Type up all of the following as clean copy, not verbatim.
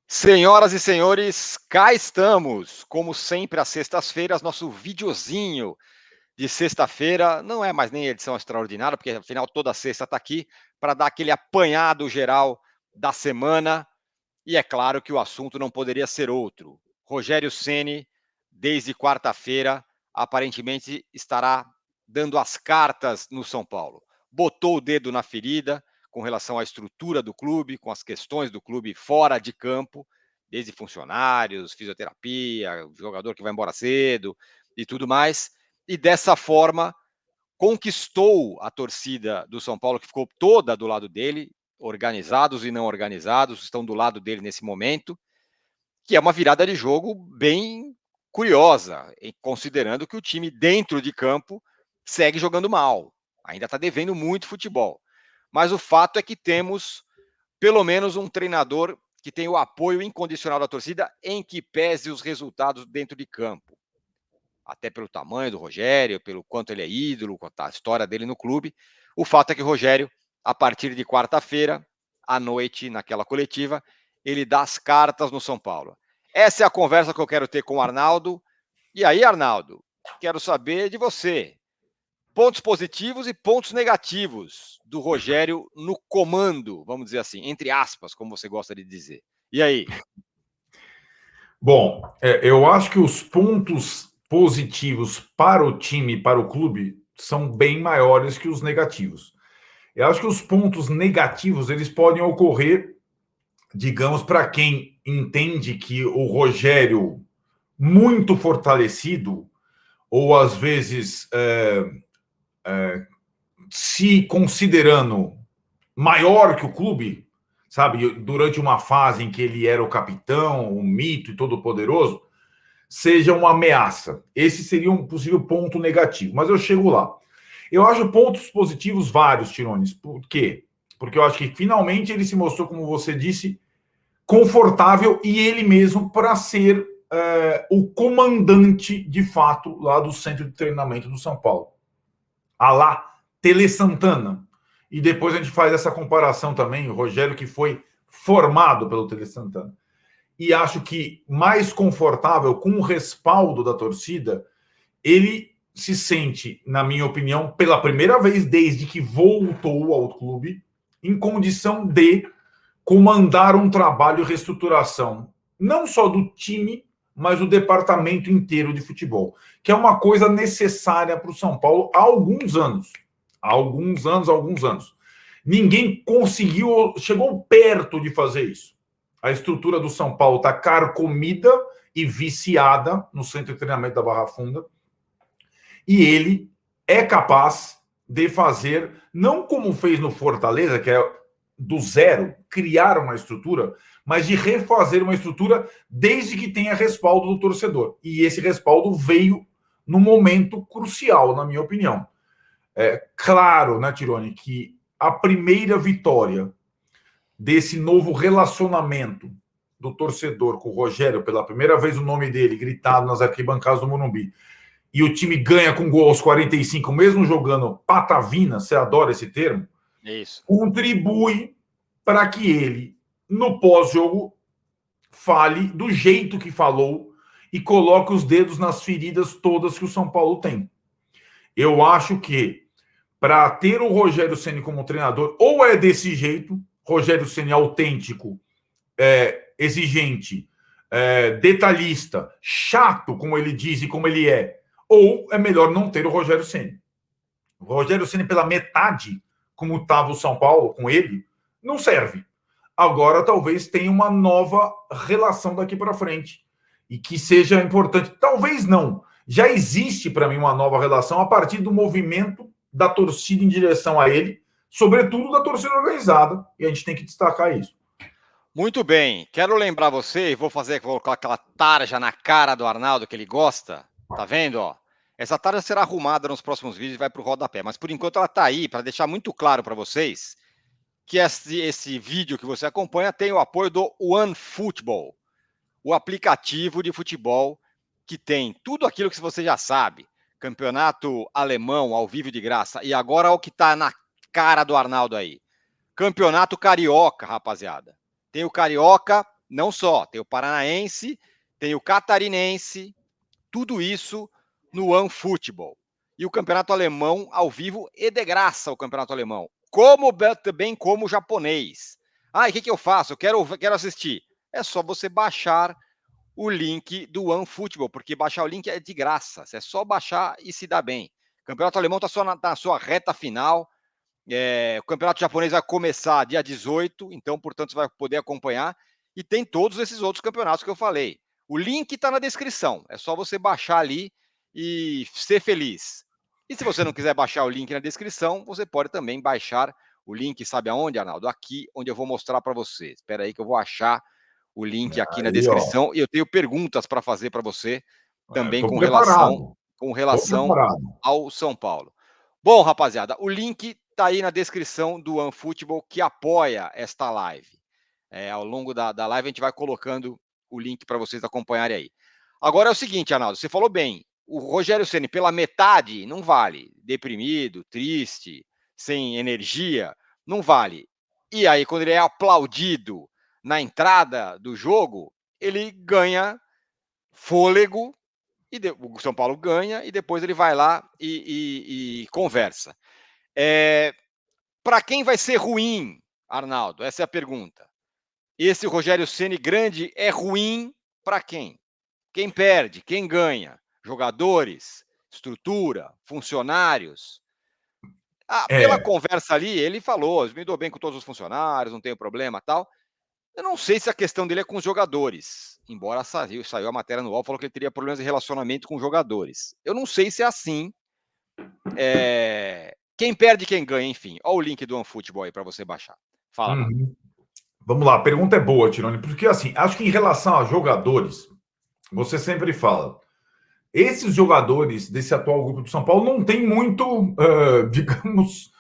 Senhoras e senhores, cá estamos. Como sempre, às sextas-feiras, nosso videozinho de sexta-feira. Não é mais nem edição extraordinária, porque afinal toda sexta está aqui para dar aquele apanhado geral da semana. E é claro que o assunto não poderia ser outro. Rogério Ceni, desde quarta-feira, aparentemente estará dando as cartas no São Paulo. Botou o dedo na ferida com relação à estrutura do clube, com as questões do clube fora de campo, desde funcionários, fisioterapia, jogador que vai embora cedo e tudo mais. E dessa forma, conquistou a torcida do São Paulo, que ficou toda do lado dele, organizados e não organizados, estão do lado dele nesse momento, que é uma virada de jogo bem curiosa, considerando que o time dentro de campo segue jogando mal, ainda está devendo muito futebol. Mas o fato é que temos pelo menos um treinador que tem o apoio incondicional da torcida, em que pese os resultados dentro de campo. Até pelo tamanho do Rogério, pelo quanto ele é ídolo, a história dele no clube. O fato é que o Rogério, a partir de quarta-feira, à noite, naquela coletiva, ele dá as cartas no São Paulo. Essa é a conversa que eu quero ter com o Arnaldo. E aí, Arnaldo, quero saber de você. Pontos positivos e pontos negativos do Rogério no comando, vamos dizer assim, entre aspas, como você gosta de dizer. E aí? Bom, eu acho que os pontos positivos para o time, para o clube, são bem maiores que os negativos. Eu acho que os pontos negativos eles podem ocorrer, digamos, para quem entende que o Rogério muito fortalecido, ou às vezes se considerando maior que o clube, sabe, durante uma fase em que ele era o capitão, o mito e todo-poderoso, seja uma ameaça. Esse seria um possível ponto negativo, mas eu chego lá. Eu acho pontos positivos vários, Tirones. Por quê? Porque eu acho que finalmente ele se mostrou, como você disse, confortável e ele mesmo para ser o comandante de fato lá do centro de treinamento do São Paulo. A lá Tele Santana. E depois a gente faz essa comparação também, o Rogério que foi formado pelo Tele Santana. E acho que mais confortável, com o respaldo da torcida, ele se sente, na minha opinião, pela primeira vez desde que voltou ao clube, em condição de comandar um trabalho de reestruturação, não só do time, mas do departamento inteiro de futebol, que é uma coisa necessária para o São Paulo há alguns anos. Há alguns anos. Ninguém conseguiu, chegou perto de fazer isso. A estrutura do São Paulo está carcomida e viciada no centro de treinamento da Barra Funda. E ele é capaz de fazer, não como fez no Fortaleza, que é do zero, criar uma estrutura, mas de refazer uma estrutura desde que tenha respaldo do torcedor. E esse respaldo veio num momento crucial, na minha opinião. É claro, né, Tirone, que a primeira vitória desse novo relacionamento do torcedor com o Rogério, pela primeira vez o nome dele gritado nas arquibancadas do Morumbi, e o time ganha com gol aos 45, mesmo jogando patavina, você adora esse termo, Isso. contribui para que ele, no pós-jogo, fale do jeito que falou e coloque os dedos nas feridas todas que o São Paulo tem. Eu acho que para ter o Rogério Ceni como treinador, ou é desse jeito, Rogério Ceni autêntico, exigente, detalhista, chato, como ele diz e como ele é, ou é melhor não ter o Rogério Ceni. O Rogério Ceni pela metade, como estava o São Paulo com ele, não serve. Agora talvez tenha uma nova relação daqui para frente e que seja importante. Talvez não. Já existe para mim uma nova relação a partir do movimento da torcida em direção a ele, sobretudo da torcida organizada, e a gente tem que destacar isso. Muito bem. Quero lembrar você, e vou colocar aquela tarja na cara do Arnaldo que ele gosta. Tá vendo, ó? Essa tarja será arrumada nos próximos vídeos e vai pro rodapé, mas por enquanto ela tá aí para deixar muito claro para vocês que esse vídeo que você acompanha tem o apoio do OneFootball, o aplicativo de futebol que tem tudo aquilo que você já sabe. Campeonato alemão ao vivo de graça. E agora o que tá na cara do Arnaldo aí. Campeonato Carioca, rapaziada. Tem o Carioca Não só, tem o paranaense, tem o catarinense, tudo isso no OneFootball. E o campeonato alemão ao vivo e de graça o campeonato alemão. Também como o japonês. Ah, e o que eu faço? Eu quero assistir. É só você baixar o link do OneFootball, porque baixar o link é de graça. É só baixar e se dá bem. O campeonato alemão está na sua reta final. O campeonato japonês vai começar dia 18, então, portanto, você vai poder acompanhar. E tem todos esses outros campeonatos que eu falei. O link está na descrição. É só você baixar ali e ser feliz. E se você não quiser baixar o link na descrição, você pode também baixar o link, sabe aonde, Arnaldo? Aqui, onde eu vou mostrar para você. Espera aí que eu vou achar o link aqui na Aí, ó. descrição. E eu tenho perguntas para fazer para você também Tô com relação, preparado. com Tô relação preparado. ao São Paulo. Bom, rapaziada, o link está aí na descrição do OneFootball que apoia esta live. Ao longo da live a gente vai colocando o link para vocês acompanharem aí. Agora é o seguinte, Arnaldo, você falou bem, o Rogério Ceni pela metade não vale. Deprimido, triste, sem energia, não vale. E aí, quando ele é aplaudido na entrada do jogo, ele ganha fôlego o São Paulo ganha e depois ele vai lá e conversa. Para quem vai ser ruim, Arnaldo? Essa é a pergunta. Esse Rogério Ceni grande é ruim para quem? Quem perde? Quem ganha? Jogadores? Estrutura? Funcionários? Pela É. conversa ali, ele falou: me dou bem com todos os funcionários, não tenho problema tal. Eu não sei se a questão dele é com os jogadores, embora saiu a matéria no UOL, falou que ele teria problemas de relacionamento com os jogadores. Eu não sei se é assim. Quem perde, quem ganha, enfim. Olha o link do OneFootball aí para você baixar. Fala, Arnaldo. Vamos lá, a pergunta é boa, Tironi, porque assim, acho que em relação a jogadores, você sempre fala, esses jogadores desse atual grupo do São Paulo não tem muito, digamos,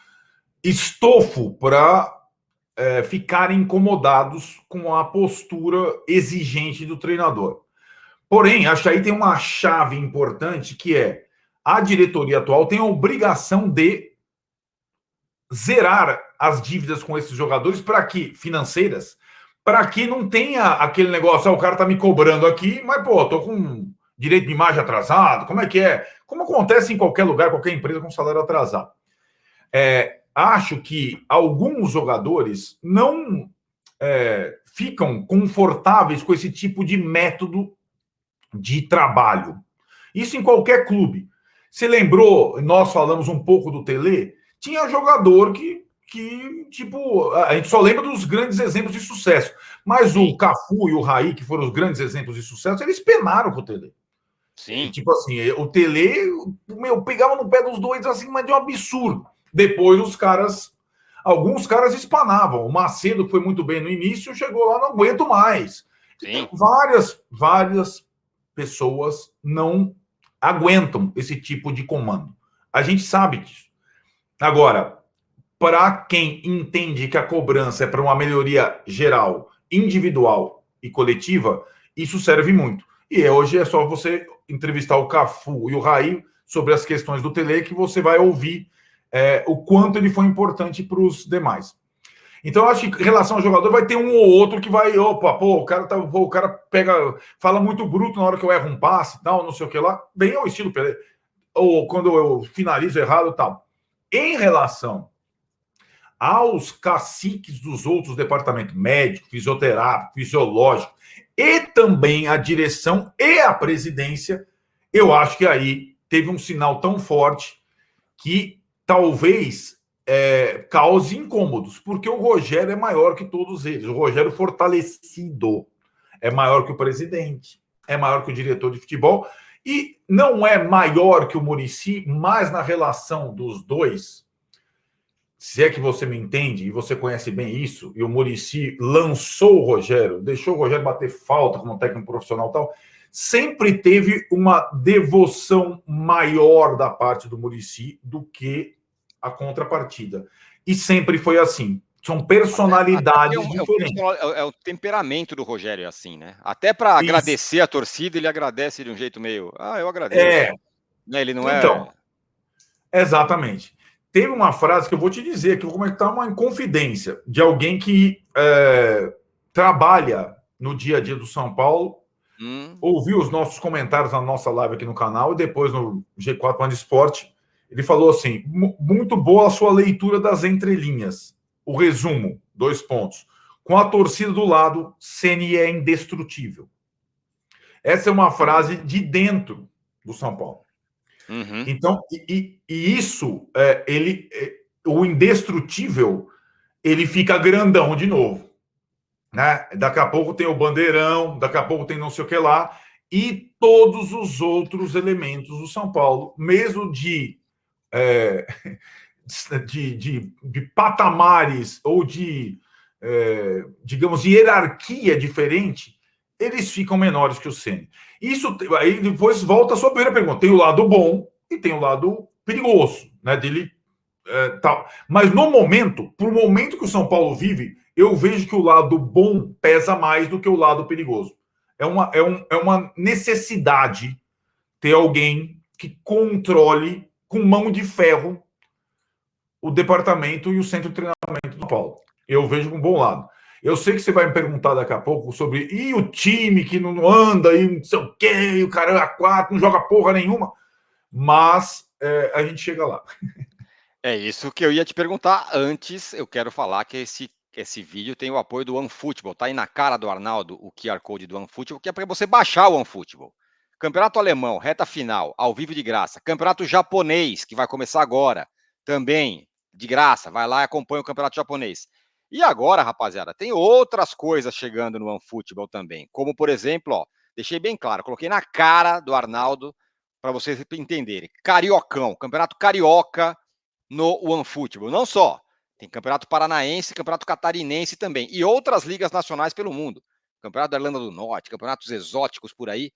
estofo para ficarem incomodados com a postura exigente do treinador. Porém, acho que aí tem uma chave importante que é a diretoria atual tem a obrigação de zerar as dívidas com esses jogadores para que financeiras, para que não tenha aquele negócio, o cara tá me cobrando aqui, mas pô, tô com direito de imagem atrasado, como é que é? Como acontece em qualquer lugar, qualquer empresa com salário atrasado. Acho que alguns jogadores não ficam confortáveis com esse tipo de método de trabalho. Isso em qualquer clube. Você lembrou, nós falamos um pouco do Tele, tinha jogador que, tipo, a gente só lembra dos grandes exemplos de sucesso. Mas Sim. o Cafu e o Raí, que foram os grandes exemplos de sucesso, eles penaram com o Tele. Sim. Tipo assim, o Tele, pegava no pé dos dois, assim, mas de um absurdo. Depois alguns caras espanavam. O Macedo, que foi muito bem no início, chegou lá, não aguento mais. Então, várias pessoas não aguentam esse tipo de comando. A gente sabe disso. Agora, para quem entende que a cobrança é para uma melhoria geral, individual e coletiva, isso serve muito. E hoje é só você entrevistar o Cafu e o Raí sobre as questões do Tele que você vai ouvir o quanto ele foi importante para os demais. Então, eu acho que em relação ao jogador, vai ter um ou outro que vai, o cara fala muito bruto na hora que eu erro um passe e tal, não sei o que lá, bem ao estilo Pelé, ou quando eu finalizo errado e tal. Em relação aos caciques dos outros departamentos, médico, fisioterápico, fisiológico, e também a direção e a presidência, eu acho que aí teve um sinal tão forte que talvez cause incômodos, porque o Rogério é maior que todos eles. O Rogério fortalecido é maior que o presidente, é maior que o diretor de futebol, e não é maior que o Muricy, mas na relação dos dois, se é que você me entende, e você conhece bem isso, e o Muricy lançou o Rogério, deixou o Rogério bater falta como técnico profissional e tal, sempre teve uma devoção maior da parte do Muricy do que a contrapartida. E sempre foi assim. São personalidades diferentes. É o temperamento do Rogério é assim, né? Até para agradecer a torcida, ele agradece de um jeito meio, eu agradeço. Ele não então, exatamente. Teve uma frase que eu vou te dizer, que eu vou comentar uma inconfidência de alguém que trabalha no dia a dia do São Paulo, ouviu os nossos comentários na nossa live aqui no canal e depois no G4 Pan de Esporte. Ele falou assim: muito boa a sua leitura das entrelinhas. O resumo, 2 pontos. Com a torcida do lado, Ceni é indestrutível. Essa é uma frase de dentro do São Paulo. Então, isso, o indestrutível, ele fica grandão de novo. Né? Daqui a pouco tem o bandeirão, daqui a pouco tem não sei o que lá, e todos os outros elementos do São Paulo, mesmo de patamares ou digamos, de hierarquia diferente, eles ficam menores que o Ceni. Isso aí depois volta a sua primeira pergunta. Tem o lado bom e tem o lado perigoso, né? Dele tal. Mas no momento, pro momento que o São Paulo vive, eu vejo que o lado bom pesa mais do que o lado perigoso. É uma necessidade ter alguém que controle com mão de ferro o departamento e o centro de treinamento do São Paulo. Eu vejo com um bom lado. Eu sei que você vai me perguntar daqui a pouco sobre e o time que não anda e não sei o quê, e o cara a 4 não joga porra nenhuma, mas a gente chega lá. É isso que eu ia te perguntar antes. Eu quero falar que esse vídeo tem o apoio do OneFootball. Tá aí na cara do Arnaldo o QR Code do OneFootball, que é para você baixar o OneFootball. Campeonato alemão, reta final, ao vivo de graça. Campeonato japonês, que vai começar agora, também de graça. Vai lá e acompanha o campeonato japonês. E agora, rapaziada, tem outras coisas chegando no OneFootball também. Como, por exemplo, ó, deixei bem claro, coloquei na cara do Arnaldo para vocês entenderem. Cariocão, campeonato carioca no OneFootball. Não só, tem campeonato paranaense, campeonato catarinense também. E outras ligas nacionais pelo mundo. Campeonato da Irlanda do Norte, campeonatos exóticos por aí.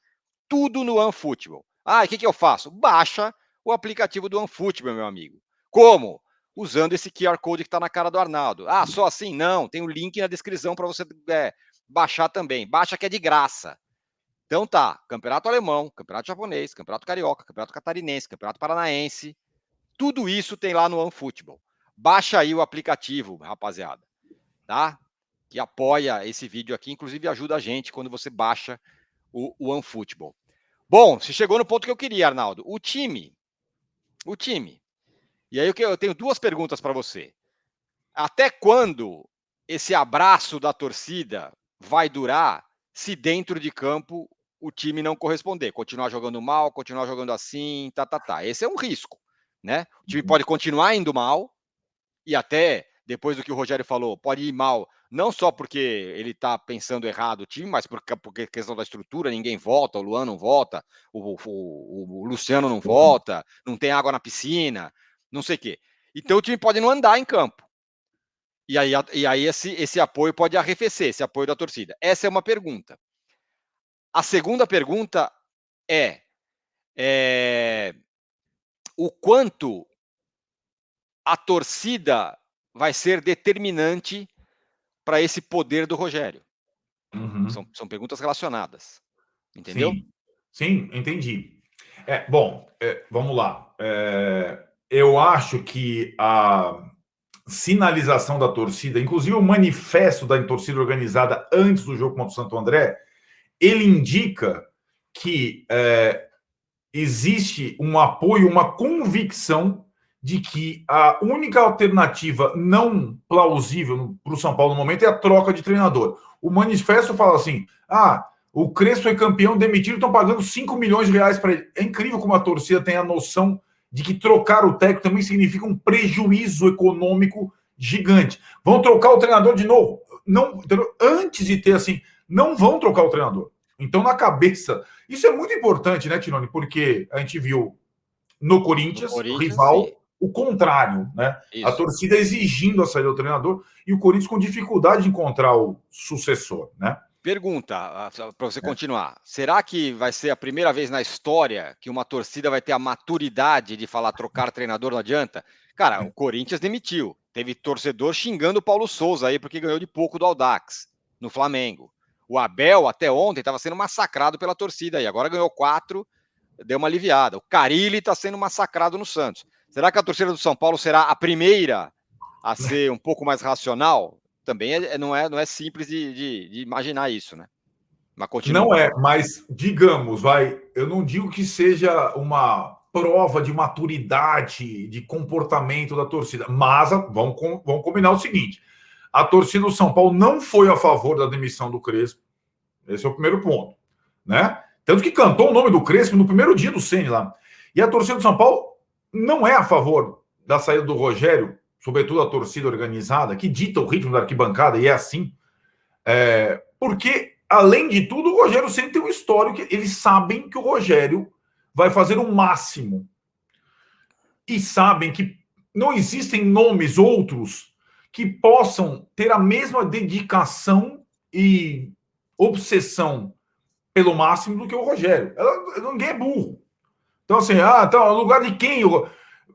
Tudo no OneFootball. Ah, e o que eu faço? Baixa o aplicativo do OneFootball, meu amigo. Como? Usando esse QR Code que está na cara do Arnaldo. Ah, só assim? Não. Tem o link na descrição para você baixar também. Baixa que é de graça. Então tá, campeonato alemão, campeonato japonês, campeonato carioca, campeonato catarinense, campeonato paranaense. Tudo isso tem lá no OneFootball. Baixa aí o aplicativo, rapaziada, tá? Que apoia esse vídeo aqui, inclusive ajuda a gente quando você baixa o OneFootball. Bom, você chegou no ponto que eu queria, Arnaldo. O time. E aí eu tenho 2 perguntas para você. Até quando esse abraço da torcida vai durar se dentro de campo o time não corresponder? Continuar jogando mal, continuar jogando assim, tá. Esse é um risco, né? O time pode continuar indo mal e até, depois do que o Rogério falou, pode ir mal, não só porque ele tá pensando errado o time, mas porque questão da estrutura, ninguém volta, o Luan não volta, o Luciano não volta, não tem água na piscina, não sei o quê. Então o time pode não andar em campo. E aí esse apoio pode arrefecer, esse apoio da torcida. Essa é uma pergunta. A segunda pergunta é o quanto a torcida vai ser determinante para esse poder do Rogério. São perguntas relacionadas. Entendeu? Sim, entendi. Bom, vamos lá. Eu acho que a sinalização da torcida, inclusive o manifesto da torcida organizada antes do jogo contra o Santo André, ele indica que existe um apoio, uma convicção de que a única alternativa não plausível para o São Paulo no momento é a troca de treinador. O manifesto fala assim: o Crespo é campeão, demitido, estão pagando 5 milhões de reais para ele. É incrível como a torcida tem a noção de que trocar o técnico também significa um prejuízo econômico gigante. Vão trocar o treinador de novo. Não, antes de ter assim, não vão trocar o treinador. Então, na cabeça. Isso é muito importante, né, Tironi? Porque a gente viu no Corinthians rival, sim, o contrário, né? Isso. A torcida exigindo a saída do treinador e o Corinthians com dificuldade de encontrar o sucessor, né? Pergunta, para você continuar. Será que vai ser a primeira vez na história que uma torcida vai ter a maturidade de falar trocar treinador não adianta? Cara, o Corinthians demitiu. Teve torcedor xingando o Paulo Souza aí porque ganhou de pouco do Audax no Flamengo. O Abel, até ontem, estava sendo massacrado pela torcida aí. Agora ganhou 4, deu uma aliviada. O Carille está sendo massacrado no Santos. Será que a torcida do São Paulo será a primeira a ser um pouco mais racional também não é simples de imaginar isso, né? Mas Não continua. é, mas digamos, eu não digo que seja uma prova de maturidade, de comportamento da torcida, mas vamos combinar o seguinte: a torcida do São Paulo não foi a favor da demissão do Crespo. Esse é o primeiro ponto, né? Tanto que cantou o nome do Crespo no primeiro dia do Ceni lá. E a torcida do São Paulo não é a favor da saída do Rogério, sobretudo a torcida organizada, que dita o ritmo da arquibancada, e é assim. Porque, além de tudo, o Rogério sempre tem um histórico que eles sabem que o Rogério vai fazer o máximo. E sabem que não existem nomes outros que possam ter a mesma dedicação e obsessão pelo máximo do que o Rogério. Ninguém é burro. Então, assim, no lugar de quem?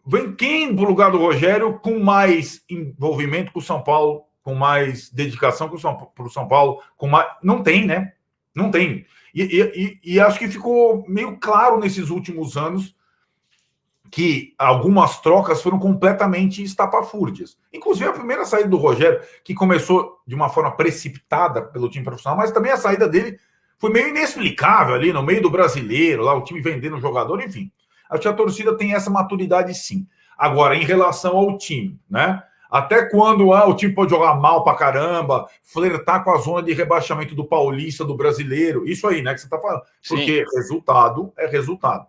Vem quem pro lugar do Rogério com mais envolvimento com o São Paulo, com mais dedicação pro São Paulo, com mais. Não tem, né? Não tem. E acho que ficou meio claro nesses últimos anos que algumas trocas foram completamente estapafúrdias. Inclusive a primeira saída do Rogério, que começou de uma forma precipitada pelo time profissional, mas também a saída dele foi meio inexplicável ali no meio do Brasileiro, lá o time vendendo o jogador, enfim. Acho que a torcida tem essa maturidade sim. Agora, em relação ao time, né? Até quando o time pode jogar mal pra caramba, flertar com a zona de rebaixamento do Paulista, do Brasileiro, isso aí, né, que você tá falando. Sim. Porque resultado é resultado.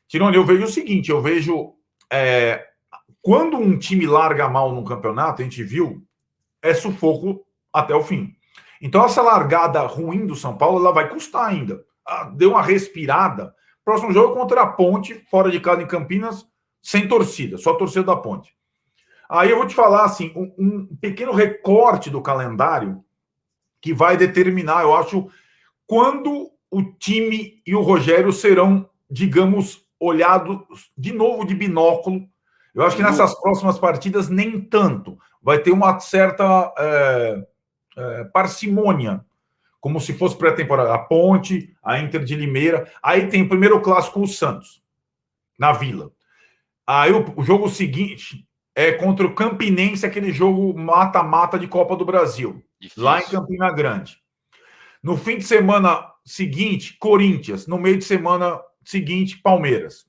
Tirone, eu vejo o seguinte, quando um time larga mal no campeonato, a gente viu, é sufoco até o fim. Então essa largada ruim do São Paulo, ela vai custar ainda. Deu uma respirada. Próximo jogo contra a Ponte, fora de casa em Campinas, sem torcida, só torcida da Ponte. Aí eu vou te falar assim, um pequeno recorte do calendário que vai determinar, eu acho, quando o time e o Rogério serão, digamos, olhados de novo de binóculo. Eu acho que nessas próximas partidas nem tanto. Vai ter uma certa parcimônia, como se fosse pré-temporada. A Ponte, a Inter de Limeira. Aí tem o primeiro clássico, o Santos, na Vila. Aí o jogo seguinte é contra o Campinense, aquele jogo mata-mata de Copa do Brasil, lá em Difícil. Campina Grande. No fim de semana seguinte, Corinthians. No meio de semana seguinte, Palmeiras.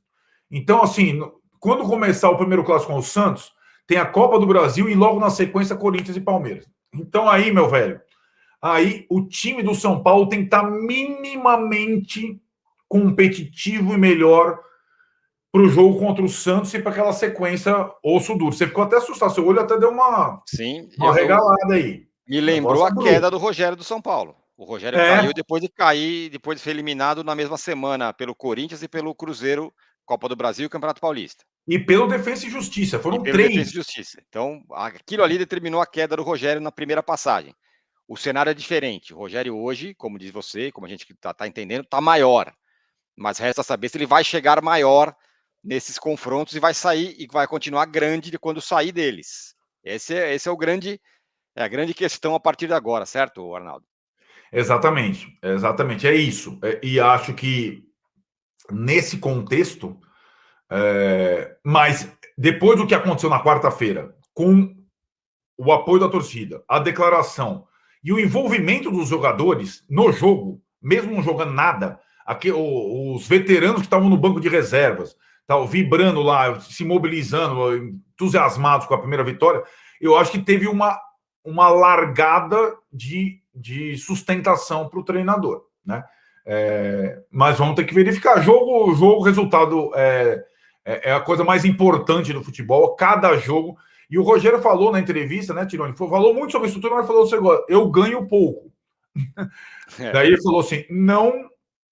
Então, assim, quando começar o primeiro clássico com o Santos, tem a Copa do Brasil e logo na sequência Corinthians e Palmeiras. Então aí, meu velho, aí o time do São Paulo tem que estar minimamente competitivo e melhor para o jogo contra o Santos e para aquela sequência osso duro. Você ficou até assustado, seu olho até deu uma regalada aí. Me lembrou a queda do Rogério do São Paulo. O Rogério caiu depois de cair, depois de ser eliminado na mesma semana pelo Corinthians e pelo Cruzeiro, Copa do Brasil e Campeonato Paulista. E pelo Defensa e Justiça, foram pelo 3. Defensa e Justiça. Então, aquilo ali determinou a queda do Rogério na primeira passagem. O cenário é diferente. O Rogério hoje, como diz você, como a gente está entendendo, está maior. Mas resta saber se ele vai chegar maior nesses confrontos e vai sair e vai continuar grande de quando sair deles. Esse é a grande questão a partir de agora, certo, Arnaldo? Exatamente, exatamente, é isso. E acho que nesse contexto, mas depois do que aconteceu na quarta-feira, com o apoio da torcida, a declaração e o envolvimento dos jogadores no jogo, mesmo não jogando nada, aqui, os veteranos que estavam no banco de reservas, estavam vibrando lá, se mobilizando, entusiasmados com a primeira vitória, eu acho que teve uma largada de sustentação para o treinador, né? Mas vamos ter que verificar. Jogo, resultado é a coisa mais importante do futebol. Cada jogo. E o Rogério falou na entrevista, né, Tironi? Falou muito sobre estrutura, mas falou assim: eu ganho pouco. Daí ele falou assim: não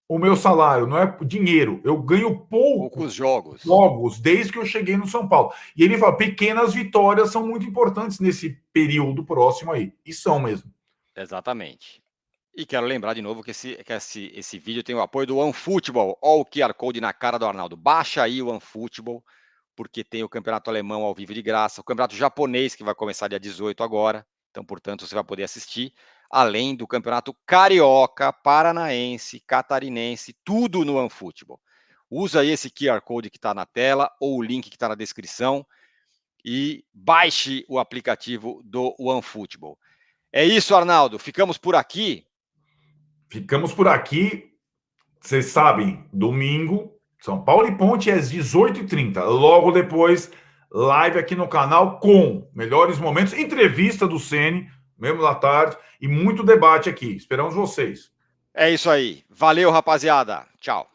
o meu salário, não é dinheiro, eu ganho poucos jogos desde que eu cheguei no São Paulo. E ele fala: pequenas vitórias são muito importantes nesse período próximo aí. E são mesmo. Exatamente. E quero lembrar de novo que esse vídeo tem o apoio do OneFootball. Olha o QR Code na cara do Arnaldo. Baixa aí o OneFootball, porque tem o campeonato alemão ao vivo de graça, o campeonato japonês, que vai começar dia 18 agora. Então, portanto, você vai poder assistir. Além do campeonato carioca, paranaense, catarinense, tudo no OneFootball. Usa aí esse QR Code que está na tela ou o link que está na descrição e baixe o aplicativo do OneFootball. É isso, Arnaldo. Ficamos por aqui. Ficamos por aqui. Vocês sabem, domingo, São Paulo e Ponte às 18h30. Logo depois, live aqui no canal com melhores momentos, entrevista do Ceni, mesmo da tarde, e muito debate aqui. Esperamos vocês. É isso aí. Valeu, rapaziada. Tchau.